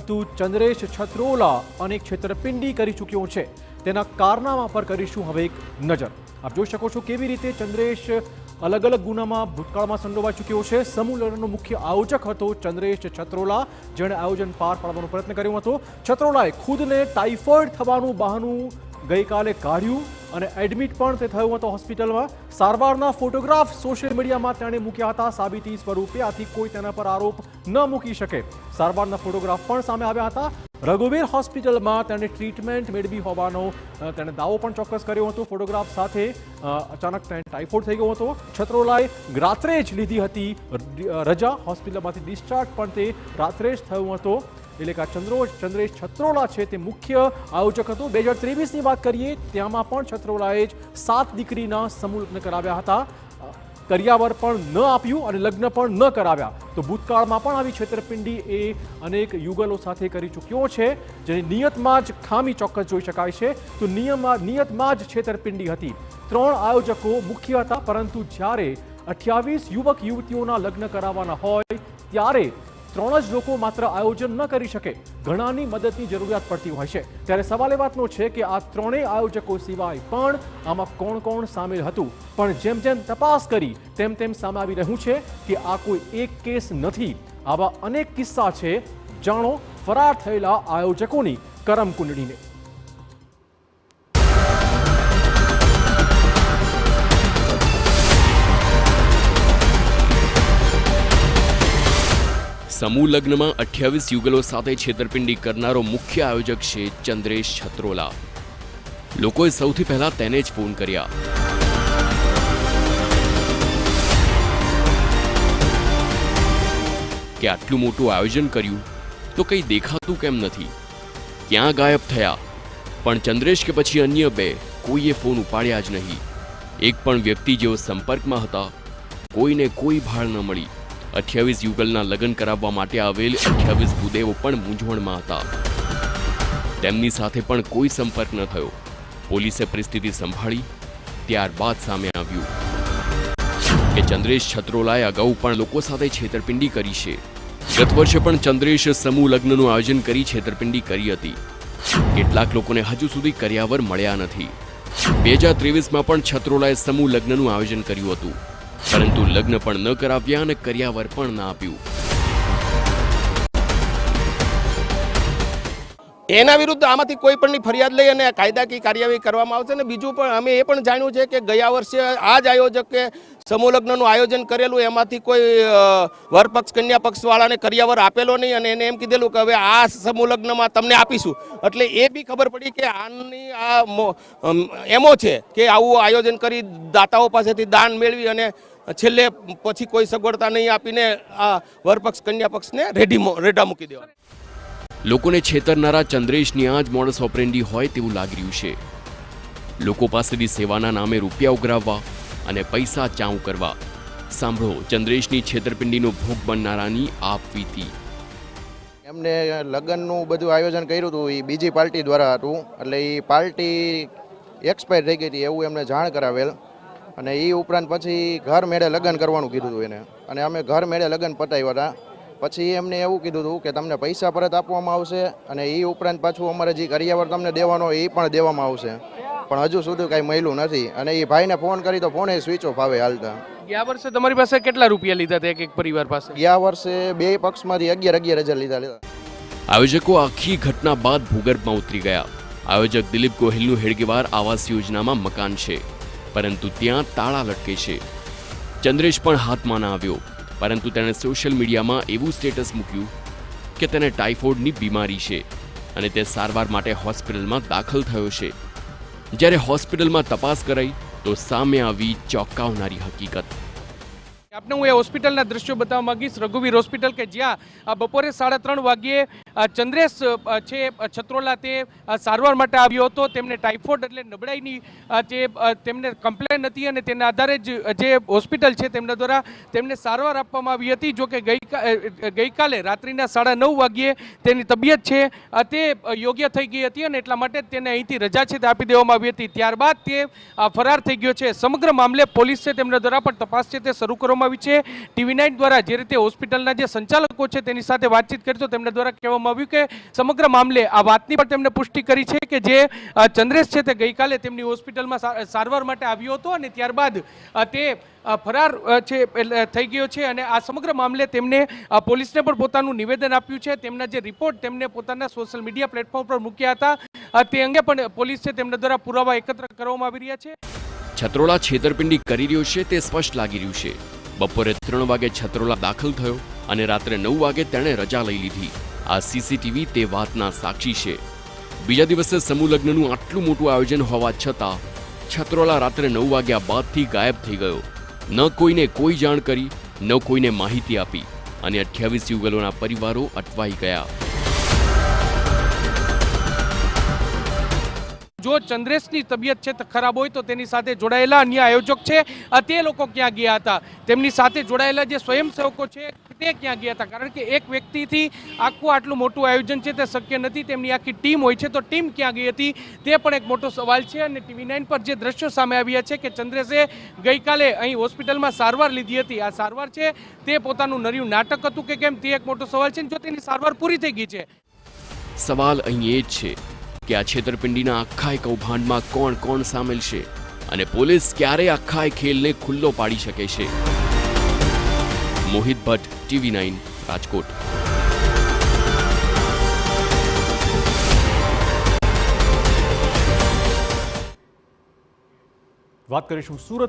પરંતુ ચંદ્રેશ છત્રોલા અનેક છેતરપિંડી કરી ચૂક્યો છે। તેના કારનામા પર કરીશું હવે એક નજર। આપ જોઈ શકો છો કેવી રીતે ચંદ્રેશ अलग अलग गुनामां भूतकाळमां संडोवाई चूक्यो छे। समूह लग्ननो मुख्य आयोजक हतो चंद्रेश छत्रोला, जेणे आयोजन पार पाडવાનો प्रयत्न कर्यो हतो। छत्रोलाए खुदने टाइफॉइड थवानुं बहानुं गईकाले काढ्युं અને એડમિટ પણ તે થયો હતો હોસ્પિટલમાં। સારવારના ફોટોગ્રાફ સોશિયલ મીડિયામાં તેણે મૂક્યા હતા સાબિતી સ્વરૂપે, આથી કોઈ તેના પર આરોપ ન મૂકી શકે। સારવારના ફોટોગ્રાફ પણ સામે આવ્યા હતા। રઘુવીર હોસ્પિટલમાં તેણે ટ્રીટમેન્ટ મેળવી હોવાનો તેણે દાવો પણ ચોક્કસ કર્યો હતો। ફોટોગ્રાફ સાથે અચાનક તેને ટાઇફોઇડ થઈ ગયો હતો। છત્રોલાએ રાત્રે જ લીધી હતી રજા, હોસ્પિટલમાંથી ડિસ્ચાર્જ પણ તે રાત્રે જ થયો હતો। એટલે કે ચંદ્રેશ છત્રોલા છે તે મુખ્ય આયોજક હતો। 2023ની વાત કરીએ ત્યાંમાં પણ છત્રોલાએ જ 7 દીકરીના સમૂહ લગ્ન કરાવ્યા હતા। કરિયાવર પણ ન આપ્યું અને લગ્ન પણ ન કરાવ્યા। તો ભૂતકાળમાં પણ આવી છેતરપિંડી એ અનેક યુગલો સાથે કરી ચૂક્યો છે, જેની નિયતમાં જ ખામી ચોક્કસ જોઈ શકાય છે। તો નિયતમાં જ છેતરપિંડી હતી। 3 આયોજકો મુખ્ય હતા, પરંતુ જ્યારે 28 યુવક યુવતીઓના લગ્ન કરાવવાના હોય ત્યારે 3 જ લોકો માત્ર આયોજન ન કરી શકે, ઘણાની મદદની જરૂરિયાત પડતી હોય છે। ત્યારે સવાલ એ વાતનો છે કે આ 3 આયોજકો સિવાય પણ આમાં કોણ કોણ સામેલ હતું। પણ જેમ જેમ તપાસ કરી તેમ સામે આવી રહ્યું છે કે આ કોઈ એક કેસ નથી, આવા અનેક કિસ્સા છે। જાણો ફરાર થયેલા આયોજકોની કરમકુંડળીને। समूह लग्न में 28 युगलों साथे छेतरपिंडी करनारो मुख्य आयोजक छे चंद्रेश छत्रोला। लोकोए सौथी पहला तेने ज फोन कर्या। के आटलुं मोटुं आयोजन कर्युं तो कई देखातुं केम नथी, क्यां गायब थया? पण चंद्रेश के पछी अन्य 2 कोईए फोन उपाड्या ज नहीं। एक पण व्यक्ति जेओ संपर्कमां हता कोईने कोई भाळ न मळी। 28 युगलना लग्न कराववा माटे आवेल 28 भूदेवो पण मूंझवणमां हता। તેમની સાથે પણ કોઈ સંપર્ક ન થયો। પોલીસે પરિસ્થિતિ સંભાળી ત્યારબાદ સામે આવ્યું કે ચંદ્રેશ છત્રોલાએ અગાઉ પણ લોકો સાથે છેતરપિંડી કરી છે। ગત વર્ષે પણ ચંદ્રેશ સમૂહ લગ્નનું આયોજન કરી છેતરપિંડી કરી હતી। કેટલાક લોકોને હજુ સુધી કર્યાવર મળ્યા નથી। 2023માં પણ છત્રોલાએ સમૂહ લગ્નનું આયોજન કર્યું હતું, પરંતુ લગ્ન પણ ન કરાવ્યા અને કર્યાવર પણ ન આપ્યું। એના વિરુદ્ધ આમાંથી કોઈ પણની ફરિયાદ લઈ અને કાયદાકીય કાર્યવાહી કરવામાં આવશે। અને બીજું પણ અમે એ પણ જાણ્યું છે કે ગયા વર્ષે આ જ આયોજકે સમૂહ લગ્નનું આયોજન કરેલું, એમાંથી કોઈ વરપક્ષ કન્યા પક્ષવાળાને કર્યાવર આપેલો નહીં અને એને એમ કીધેલું કે હવે આ સમૂહ લગ્નમાં તમને આપીશું। એટલે એ બી ખબર પડી કે આની આ એમો છે કે આવું આયોજન કરી દાતાઓ પાસેથી દાન મેળવી અને છેલ્લે પછી કોઈ સગવડતા નહીં આપીને આ વરપક્ષ કન્યા પક્ષને રેડા મૂકી દેવા। લોકોને છેતરનારા ચંદ્રેશની આ જ મોડસ ઓપરેન્ડી હોય તેવું લાગી રહ્યું છે। લોકો પાસેથી સેવાના નામે રૂપિયા ઉઘરાવવા અને પૈસા ચાઉ કરવા। સાંભળો ચંદ્રેશની છેતરપિંડીનો ભોગ બનનારાની આપવીતી। એમને લગ્નનું બધું આયોજન કર્યું હતું, એ બીજી પાર્ટી દ્વારા હતું, એટલે એ પાર્ટી એક્સપાયર થઈ ગઈ હતી એવું એમને જાણ કરાવેલ। અને એ ઉપરાંત પછી ઘર મેળે લગ્ન કરવાનું કીધું હતું એને, અને અમે ઘર મેળે લગ્ન પતાવ્યા હતા। પછી એમને એવું કીધું હતું કે તમને પૈસા પરત આપવામાં આવશે અને એ ઉપરાંત પાછું અમારે જે કરિયાવર તમને દેવાનો એ પણ દેવામાં આવશે, પણ હજુ સુધી કાંઈ મળ્યું નથી। અને એ ભાઈને ફોન કરી તો ફોને સ્વિચ ઓફ આવે હાલતા। ગયા વર્ષે તમારી પાસે કેટલા રૂપિયા લીધા હતા એક પરિવાર પાસે? ગયા વર્ષે 2 પક્ષમાંથી 11,000 લીધા। આયોજકો આખી ઘટના બાદ ભૂગર્ભમાં ઉતરી ગયા। આયોજક દિલીપ ગોહિલનું હેડગેવાર આવાસ યોજનામાં મકાન છે, પરંતુ ત્યાં તાળા લટકે છે। ચંદ્રેશ પણ હાથમાં ન આવ્યો, પરંતુ તેણે સોશિયલ મીડિયામાં એવું સ્ટેટસ મૂક્યું કે તેને ટાઇફોઇડની બીમારી છે અને તે સારવાર માટે હોસ્પિટલમાં દાખલ થયો છે। જ્યારે હોસ્પિટલમાં તપાસ કરાઈ તો સામે આવી ચોંકાવનારી હકીકત। આપને હું એ હોસ્પિટલના દ્રશ્યો બતાવવા માંગીશ, રઘુવીર હોસ્પિટલ કે જ્યાં બપોરે 3:30 વાગ્યે ચંદ્રેશ છે છત્રોલા તે સારવાર માટે આવ્યો હતો। તેમને ટાઇફોઇડ એટલે નબળાઈની જે તેમને કમ્પ્લેન હતી અને તેના આધારે જ જે હોસ્પિટલ છે તેમના દ્વારા તેમને સારવાર આપવામાં આવી હતી। જો કે ગઈકાલે રાત્રિના 9:30 વાગ્યે તેની તબિયત છે તે યોગ્ય થઈ ગઈ હતી અને એટલા માટે તેને અહીંથી રજા છે તે આપી દેવામાં આવી હતી। ત્યારબાદ તે ફરાર થઈ ગયો છે। સમગ્ર મામલે પોલીસ છે તેમના દ્વારા પણ તપાસ છે તે શરૂ કરવામાં આવી છે। TV9 દ્વારા જે રીતે હોસ્પિટલના જે સંચાલકો છે તેની સાથે વાતચીત કરી તો તેમના દ્વારા કહેવામાં કરવામાં આવ્યું કે સમગ્ર મામલે આ વાતની પણ તેમણે પુષ્ટિ કરી છે કે જે ચંદ્રેશ છે તે ગઈકાલે તેમની હોસ્પિટલમાં સારવાર માટે આવ્યો હતો અને ત્યારબાદ તે ફરાર છે થઈ ગયો છે અને આ સમગ્ર મામલે તેમને પોલીસને પણ પોતાનું નિવેદન આપ્યું છે. તેમના જે રિપોર્ટ તેમને પોતાના સોશિયલ મીડિયા પ્લેટફોર્મ પર મૂક્યા હતા તે અંગે પણ પોલીસ છે તેમના દ્વારા પુરાવા એકત્ર કરવામાં આવી રહ્યા છે. છત્રોલા છેતરપિંડી કરી રહ્યો છે તે સ્પષ્ટ લાગી રહ્યું છે. બપોરે 3 વાગે છત્રોલા દાખલ થયો અને રાત્રે 9 વાગે તેણે રજા લઈ લીધી. આ સીસીટીવી તે વાતના સાક્ષી છે. બીજા દિવસે સમૂહ લગ્નનું આટલું મોટું આયોજન હોવા છતાં છત્રોલા રાત્રે 9 વાગ્યા બાદથી ગાયબ થઈ ગયો. ન કોઈને કોઈ જાણ કરી, ન કોઈને માહિતી આપી અને 28 યુગલોના પરિવારો અટવાઈ ગયા. જો ચંદ્રેશની તબિયત છે ખરાબ હોય તો તેની સાથે જોડાયેલા અન્ય આયોજક છે તે લોકો ક્યાં ગયા હતા, તેમની સાથે જોડાયેલા જે સ્વયંસેવકો છે તે ક્યાં ગયા હતા, કારણ કે એક વ્યક્તિથી આખું આટલું મોટું આયોજન છે તે શક્ય નથી. તેમની આખી ટીમ હોય છે તો ટીમ ક્યાં ગઈ હતી તે પણ એક મોટો સવાલ છે. અને TV9 પર જે દ્રશ્યો સામે આવ્યા છે કે ચંદ્રેશે ગઈકાલે અહીં હોસ્પિટલમાં સારવાર લીધી હતી, આ સારવાર છે તે પોતાનું નર્યું નાટક હતું કે કેમ તે એક મોટો સવાલ છે. જો તેની સારવાર પૂરી થઈ ગઈ છે, સવાલ અહીં એ જ છે કે આ છેતરપિંડીના આખા કૌભાંડમાં કોણ કોણ સામેલ છે અને પોલીસ ક્યારે આખા ખેલને ખુલ્લો પાડી શકે છે. મોહિત ભટ્ટ, TV9, રાજકોટ. વાત કરીશું સુરત